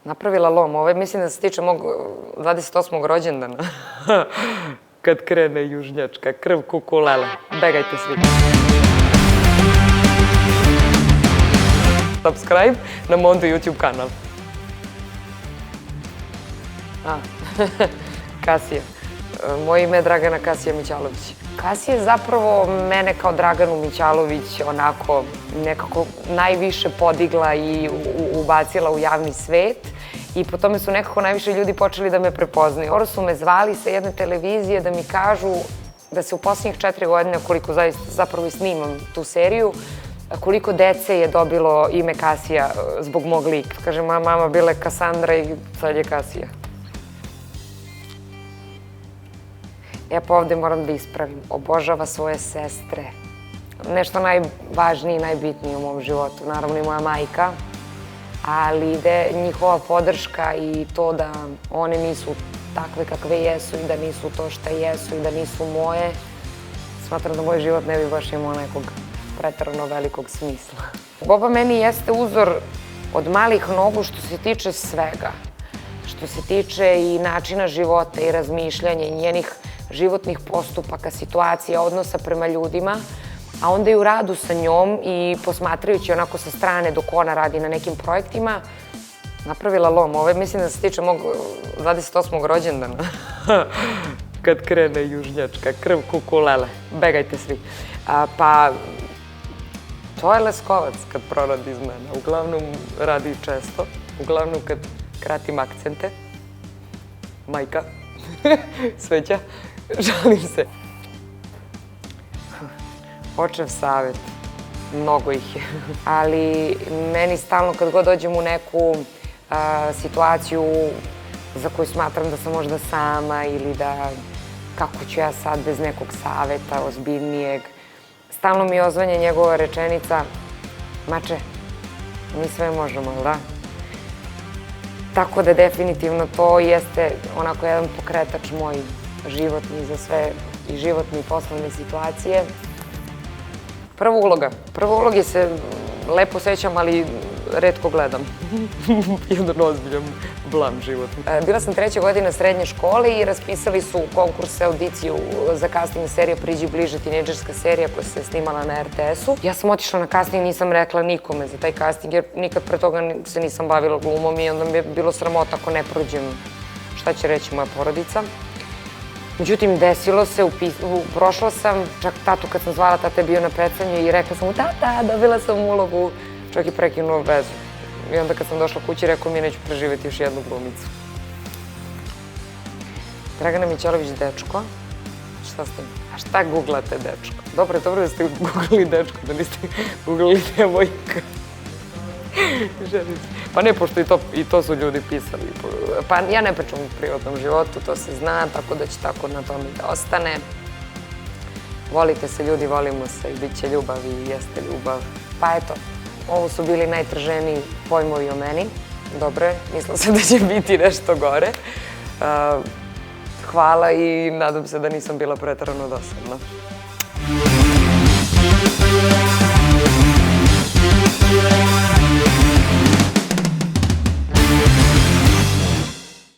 Napravila lom. Ovo je, mislim da se tiče mog 28. rođendana. Kad krene južnjačka krv kukulele. Begajte svi. Subscribe na Mondo YouTube kanal. Kasija. Moje ime je Dragana Kasija Mićalović. Kasija je zapravo mene kao Draganu Mićalović onako nekako najviše podigla i ubacila u javni svet i po tome su nekako najviše ljudi počeli da me prepoznaju. Skoro su me zvali sa jedne televizije da mi kažu da se u poslednjih 4 godine, koliko zapravo i snimam tu seriju, koliko dece je dobilo ime Kasija zbog mog lika. Kaže, moja mama bila je Kasandra i sad je Kasija. Pa ovde moram da ispravim. Obožava svoje sestre. Nešto najvažnije i najbitnije u mom životu. Naravno i moja majka. Ali njihova podrška i to da one nisu takve kakve jesu i da nisu to šta jesu i da nisu moje. Smatram da moj život ne bi baš imao nekog preterano velikog smisla. Boba meni jeste uzor od malih nogu što se tiče svega. Što se tiče i načina života i razmišljanja i njenih životnih postupaka, situacija, odnosa prema ljudima, a onda i u radu sa njom i posmatrajući onako sa strane dok ona radi na nekim projektima, napravila lom. Ovo je, mislim da se tiče mog 28. rođendana. Kad krene južnjačka krv kukulele. Begajte svi. Pa, to je Leskovac kad proradi iz mene. Uglavnom radi često. Uglavnom kad kratim akcente. Majka. Sveća. Žalim se. Očev savet. Mnogo ih je. Ali meni stalno kad god dođem u neku situaciju za koju smatram da sam možda sama ili da kako ću ja sad bez nekog saveta, ozbiljnijeg, stalno mi ozvanja njegova rečenica: Mače, mi sve možemo, ali da? Tako da definitivno to jeste onako jedan pokretač moj životni za sve i životne i poslovne situacije. Prva uloga se lepo sećam, ali retko gledam. Jedan ozbiljan blam životni. Bila sam 3. godina srednje škole i raspisali su konkurs, audiciju za casting serija Priđi bliže, tinejdžerska serija koja se snimala na RTS-u. Ja sam otišla na casting, nisam rekla nikome za taj casting jer nikad pre toga se nisam bavila glumom i onda mi je bilo sramota ako ne prođem šta će reći moja porodica. Međutim, desilo se, prošla sam, čak tatu kad sam zvala, tata je bio na predstavljanju i rekla sam mu: tata, dobila sam ulogu, čak i prekinuo vezu. I onda kad sam došla kući, rekao mi je: neću preživeti još jednu glumicu. Dragana Mićalović, dečko. Šta ste? A šta googlate dečko? Dobro je da ste googlali dečko, da niste googlali devojka. Pa ne, pošto i to su ljudi pisali. Pa ja ne pričam u privatnom životu, to se zna, tako da će tako na tome da ostane. Volite se ljudi, volimo se, bit će ljubav i jeste ljubav. Pa eto, ovo su bili najtraženiji pojmovi o meni. Dobro je, mislila sam da će biti nešto gore. Hvala i nadam se da nisam bila preterano dosadna.